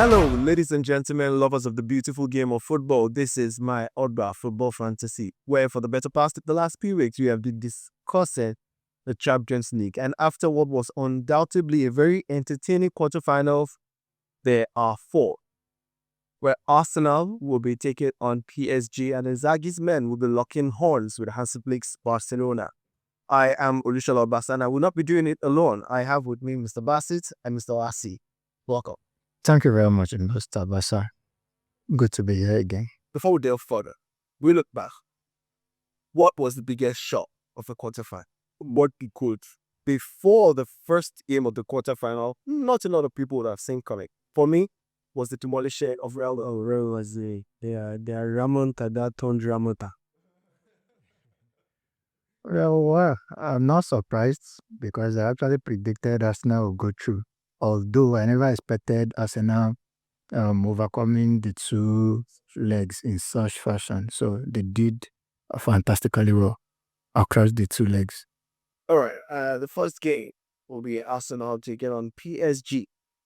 Hello, ladies and gentlemen, lovers of the beautiful game of football. This is MyOgba football fantasy, where for the better part of the last few weeks we have been discussing the Champions League. And after what was undoubtedly a very entertaining quarterfinal, there are four, where Arsenal will be taking on PSG and Inzaghi's men will be locking horns with Hansi Flick's Barcelona. I am Olushola Obasa and I will not be doing it alone. I have with me Mr. Bassett and Mr. Lassie. Welcome. Thank you very much, Mr. Basar. Good to be here again. Before we delve further, we look back. What was the biggest shock of the quarterfinal? What we could, before the first game of the quarterfinal, not a lot of people would have seen coming. For me, was the demolition of Real. Oh, Real was they are Ramonta that turned Ramota. Well, I'm not surprised because I actually predicted Arsenal would go through. Although I never expected Arsenal overcoming the two legs in such fashion. So they did fantastically well across the two legs. All right, the first game will be Arsenal taking on PSG.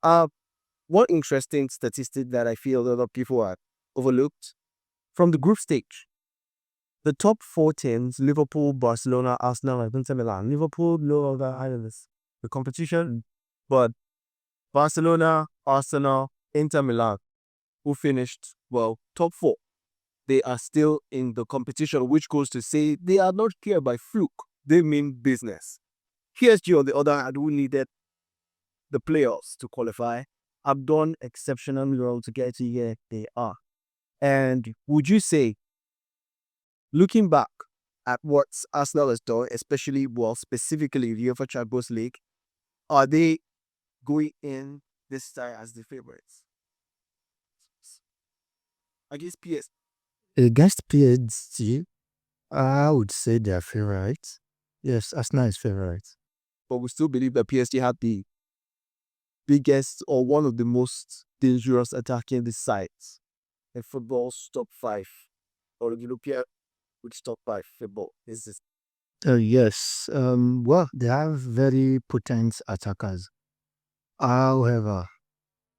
One interesting statistic that I feel a lot of people have overlooked from the group stage. The top four teams, Liverpool, Barcelona, Arsenal, and Inter Milan. Liverpool, no longer islanders. The competition, but Barcelona, Arsenal, Inter Milan, who finished, well, top four. They are still in the competition, which goes to say they are not here by fluke. They mean business. PSG, on the other hand, who needed the playoffs to qualify, have done exceptionally well to get to where they are. And would you say, looking back at what Arsenal has done, especially, well, specifically the UEFA Champions League, are they going in this time as the favorites against PSG? Against PSG, I would say they are favorites. Yes, Arsenal is favorites. But we still believe that PSG had the biggest or one of the most dangerous attacking the sides in football's top five, or European which top five football is this. Yes. Well, they have very potent attackers. However,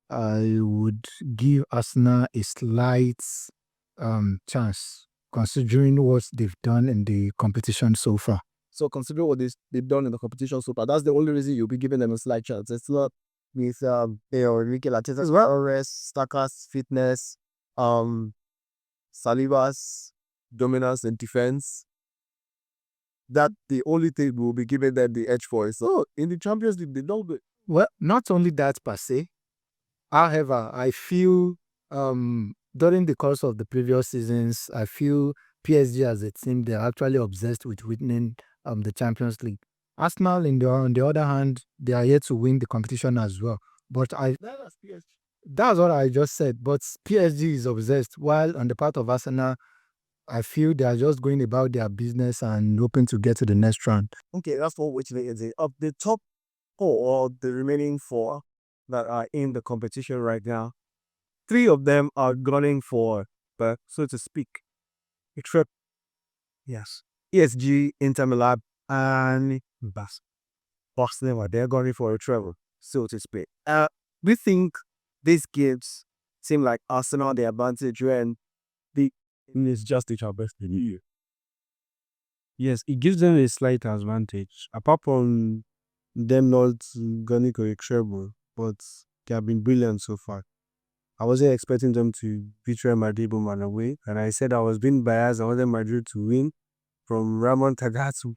I would give Arsenal a slight chance considering what they've done in the competition so far. So consider what they've done in the competition so far. That's the only reason you'll be giving them a slight chance. It's not with Enrique Arteta as well. Rest, Saka's fitness, Saliba's dominance and defense. That the only thing we'll be giving them the edge for is in the Champions League they don't good. Well, not only that per se. However, I feel during the course of the previous seasons, I feel PSG as a team, they're actually obsessed with winning the Champions League. Arsenal, on the other hand, they are here to win the competition as well. But that's what I just said. But PSG is obsessed, while on the part of Arsenal, I feel they are just going about their business and hoping to get to the next round. Okay, that's what which is it. Of the top four or the remaining four that are in the competition right now, three of them are gunning for, so to speak, a trip. Yes. PSG, Inter Milan, and Barcelona. They're gunning for a travel, so to speak. We think these games seem like Arsenal the advantage when it's just each other. Yes, it gives them a slight advantage. Apart from them not gunning for a treble, but they have been brilliant so far. I wasn't expecting them to beat Real Madrid man away, and I said I was being biased. I wanted Madrid to win from Ramon Tagatu.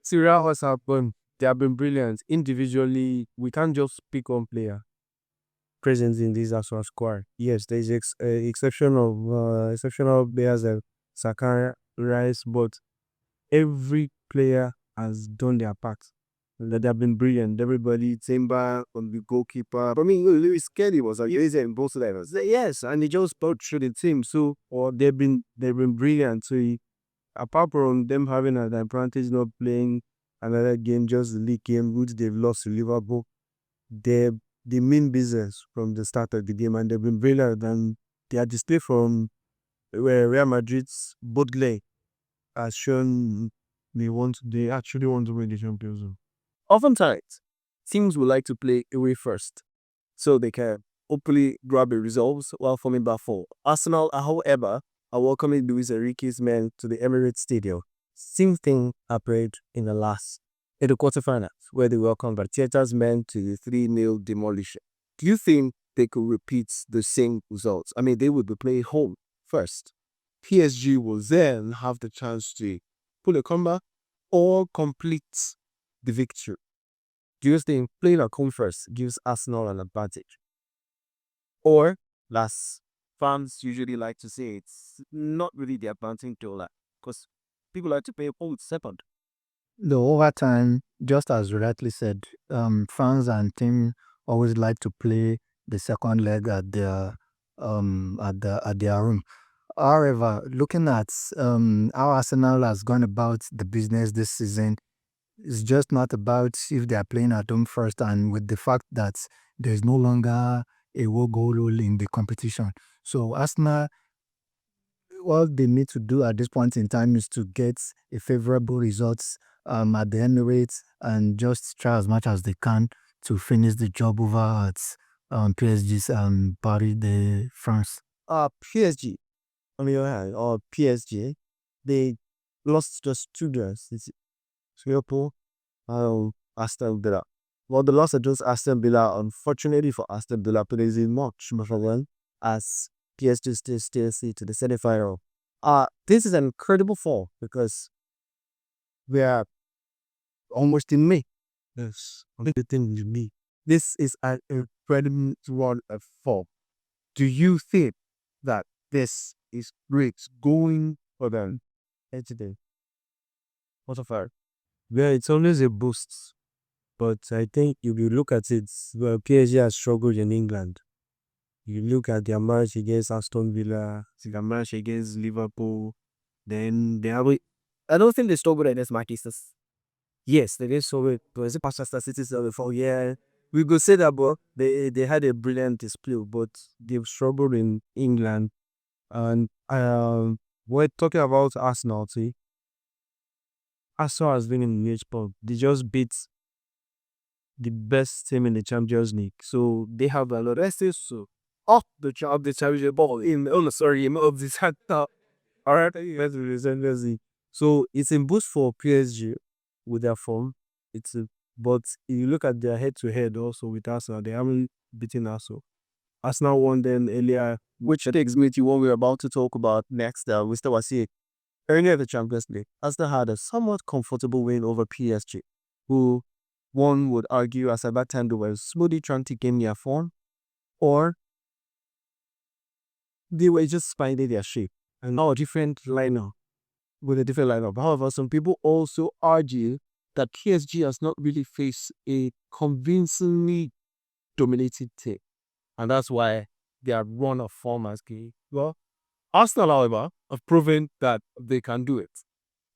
See, Real has happened. They have been brilliant. Individually, we can't just pick one player present in this Arsenal squad. Yes, there's exceptional players like Saka, Rice, but every player has done their part. They have been brilliant. Everybody, Timber on the goalkeeper. I mean, Lewis Kelly was amazing in both levels. Yes, and they just brought through the team. So, or they've been brilliant. So, apart from them having an advantage, not playing another game, just the league game, which they've lost to Liverpool, they mean business from the start of the game, and they've been brilliant. And their display from where Real Madrid's bootleg has shown they actually want to win the Champions League. Oftentimes, teams would like to play away first. so they can hopefully grab a result while forming back four. Arsenal, however, are welcoming Luis Enrique's men to the Emirates Stadium. Same thing happened in the quarterfinals, where they welcomed Arteta's men to the 3-0 demolition. Do you think they could repeat the same results? I mean, they would be playing home first. PSG will then have the chance to pull a comeback or complete the victory. Do you think playing at home first gives Arsenal an advantage? Or, as fans usually like to say, it's not really the advantage to that because people like to play home second. The over time, just as you rightly said, fans and team always like to play the second leg at their room. However, looking at how Arsenal has gone about the business this season, it's just not about if they are playing at home first, and with the fact that there's no longer a goal rule in the competition. So Arsenal, what they need to do at this point in time is to get a favorable results at the Emirates and just try as much as they can to finish the job over at PSG's Paris de France. PSG, on the other hand, or PSG, they lost just 2 games. It's Liverpool, Aston Villa. Well, the loss against Aston Villa, unfortunately for Aston Villa, plays in March, as PSG still stays to the semi-final. This is an incredible fall because we are almost in May. Yes, everything in May. This is an incredible run of fall. Do you think that this is great going for them today? What of her? Yeah, it's always a boost. But I think if you look at it, well, PSG has struggled in England. You look at their match against Aston Villa, their match against Liverpool, then they have. I don't think they struggled against Manchester. Yes, they did so it. But is it Manchester City before? Yeah, we could say that, but they had a brilliant display, but They've struggled in England. And we're talking about Arsenal, see. Arsenal has been in the H-Pub. They just beat the best team in the Champions League. So they have a lot of so off the job the Champions ball in of this hat. All right, so it's a boost for PSG with their form. But if you look at their head-to-head also with Arsenal, they haven't beaten Arsenal. Arsenal won them earlier, which takes me to what we're about to talk about next. We still see earlier in the Champions League, Arsenal had a somewhat comfortable win over PSG, who one would argue as at that time they were smoothly trying to gain their form, or they were just finding their shape. And now a different lineup with a different lineup. However, some people also argue that PSG has not really faced a convincingly dominated team. And that's why their run of form has gained. Well, Arsenal, however, have proven that they can do it.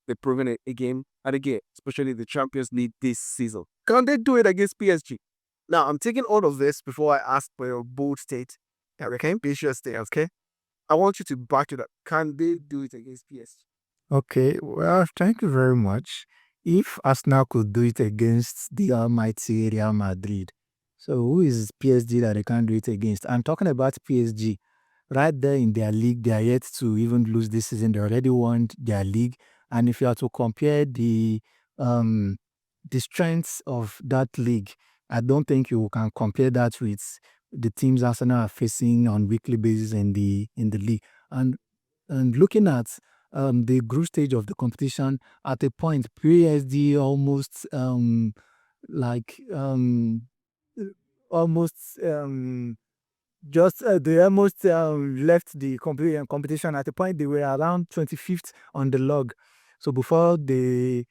They've proven it again and again, especially the Champions League this season. Can they do it against PSG? Now, I'm taking all of this before I ask for your bold state. Okay, be sure stay, okay? I want you to back it up. Can they do it against PSG? Okay, well, thank you very much. If Arsenal could do it against the almighty Real Madrid, so who is PSG that they can't do it against? I'm talking about PSG. Right there in their league, they are yet to even lose this season. They already won their league. And if you are to compare the strengths of that league, I don't think you can compare that with the teams Arsenal are facing on weekly basis in the league. And looking at the group stage of the competition, at a point, PSG almost like almost just they almost left the competition. At a point they were around 25th on the log. So before the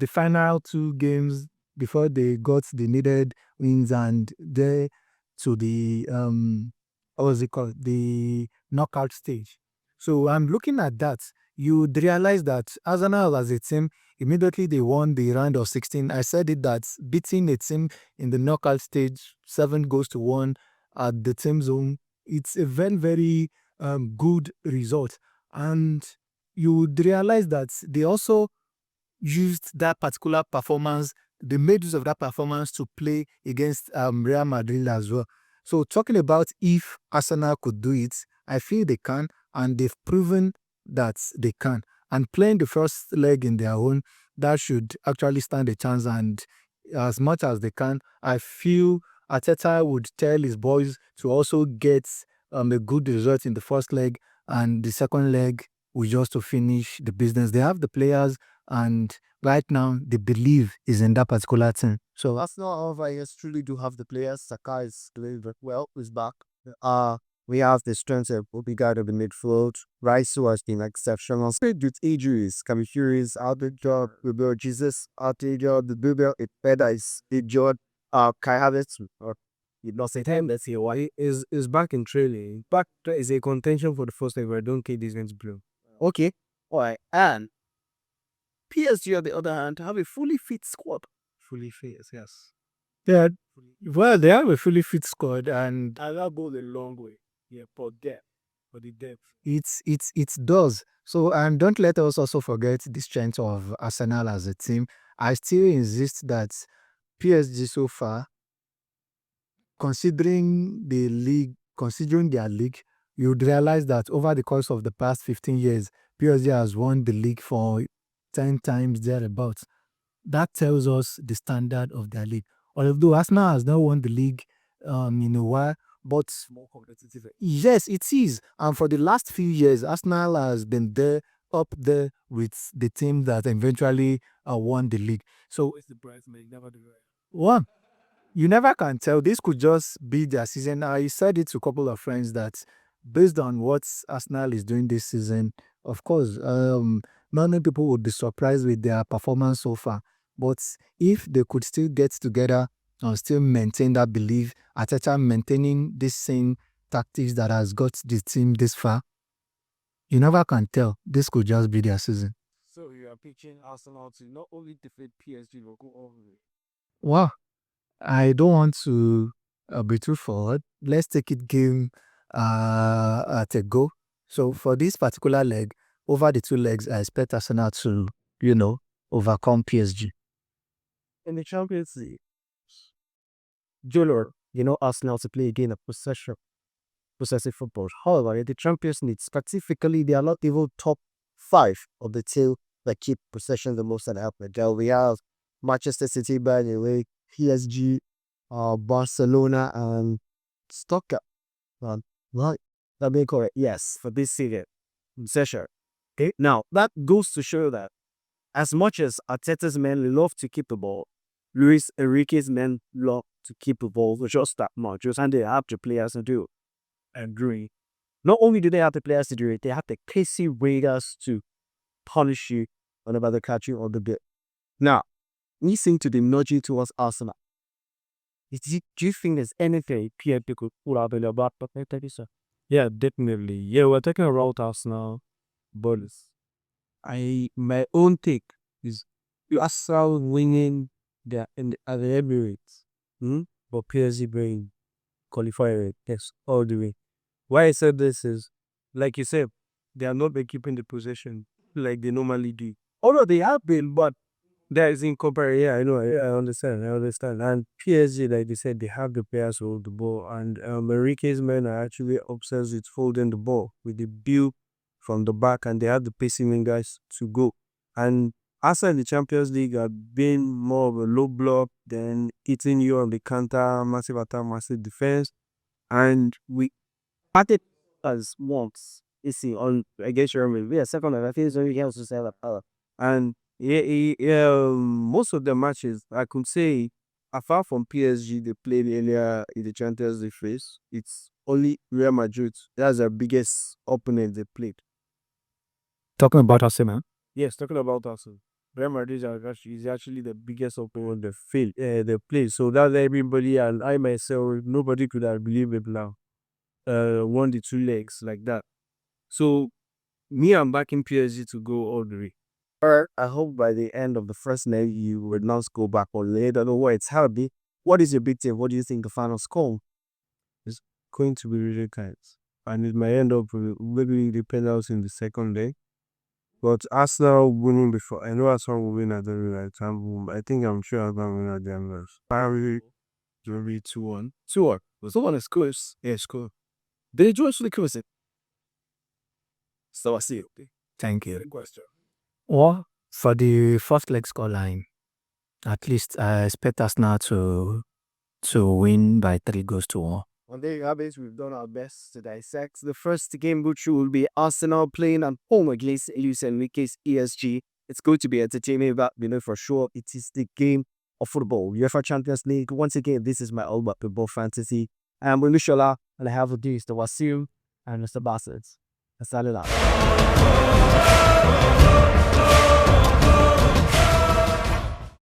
final 2 games, before they got the needed wins and they to the what was it called, the knockout stage. So I'm looking at that. You would realize that Arsenal as a team, immediately they won the round of 16. I said it that beating a team in the knockout stage 7-1 at the team zone, it's a very, very good result. And you would realize that they also used that particular performance they made use of that performance to play against Real Madrid as well. So talking about if Arsenal could do it, I feel they can, and they've proven that they can. And playing the first leg in their own, that should actually stand a chance. And as much as they can, I feel Arteta would tell his boys to also get a good result in the first leg, and the second leg will just to finish the business. They have the players, and right now the belief is in that particular team. So Arsenal, however, yes, truly do have the players. Saka is doing very well, is back. We have the strength of Odegaard of the midfield. Rice, who has been exceptional. Spade with injuries. Kamifuri is out the job. Gabriel Jesus out the job. The Bubel, it better is the job. Kai Havertz, or you not say time, let's see why. Is back in training. Back is a contention for the first ever. Don't care this one's blue. Okay. All right. And PSG, on the other hand, have a fully fit squad. Fully fit, yes. yeah, well, they have a fully fit squad, and And that goes a long way. Yeah, for depth. For the depth. it does. So, and don't let us also forget the strength of Arsenal as a team. I still insist that PSG so far, considering their league, you'd realize that over the course of the past 15 years, PSG has won the league for 10 times thereabouts. That tells us the standard of their league. Although Arsenal has not won the league in a while, but More competitive. yes, it is. And for the last few years, Arsenal has been there, up there with the team that eventually won the league. So, Always the bridesmaid, never the bride. one, you never can tell. This could just be their season. I said it to a couple of friends that based on what Arsenal is doing this season, of course, many people would be surprised with their performance so far. But if they could still get together and still maintain that belief, Arteta maintaining this same tactics that has got the team this far, you never can tell. This could just be their season. So you are pitching Arsenal to not only defeat PSG, but go all the way. Wow. I don't want to be too forward. Let's take it game at a go. So for this particular leg, over the two legs, I expect Arsenal to, overcome PSG. In the Champions League, Junior, Arsenal to play again a possessive football. However, in the Champions League, specifically, they are not even top 5 of the team that keep possession the most at Alpha. We have Manchester City, by the way, PSG, Barcelona, and Stuttgart. Right? That being correct, yes, for this season. Session. Okay, now that goes to show that as much as Arteta's men love to keep the ball, Luis Enrique's men love to keep the ball just that much. Just and they have the players to do. Agree. Not only do they have the players to do it, they have the pacey raiders to punish you whenever they catch you on the bit. Now, we seem to be nudging towards Arsenal. Do you think there's anything PFP could pull out in their back pocket, sir? Yeah, definitely. Yeah, we're talking about Arsenal, but my own take is Arsenal winning at the Emirates, but PSG being qualifier, yes, all the way. Why I said this is, like you said, they are not been keeping the possession like they normally do. Although they have been, but that is in comparison. Yeah, I know. I understand. And PSG, like they said, they have the players to hold the ball. And Enrique's men are actually obsessed with holding the ball with the build from the back, and they have the pacing guys to go. And Arsenal in the Champions League have been more of a low block than hitting you on the counter, massive attack, massive defense. And we Started as once. You see, on against Germany, we are second, and I think somebody else to say that power. And most of the matches, I could say, apart from PSG, they played earlier in the Champions League phase. It's only Real Madrid. That's their biggest opponent they played. Talking about Arsenal. Yes, talking about Arsenal. Real Madrid is actually the biggest opponent they played. So that's everybody, and I myself, nobody could have believed it now. Won the two legs like that. So me, I'm backing PSG to go all the way. Or I hope by the end of the first leg, you will not go back on late. I don't know what it's happening. What is your big team? What do you think the final score? It's going to be really tight. And it might end up with maybe the penalties in the second leg. But Arsenal winning before, I know Arsenal will win at the right time. I think I'm sure Arsenal will win at the Emirates. Probably will be 2-1. 2-1. 2-1 is close. Yeah, it's cool. They join the close. So I see you. Thank you. Good question. Or for the first leg scoreline, at least I expect Arsenal to win by 3-1. On there you have it. We've done our best to dissect. The first game which will be Arsenal playing at home against UCL PSG. It's going to be entertaining, but we know for sure it is the game of football. UEFA Champions League. Once again, this is MyOgba football fantasy. I'm Olushola, and I have with you Mr. Wasim and Mr. Bassett. Let's start it out.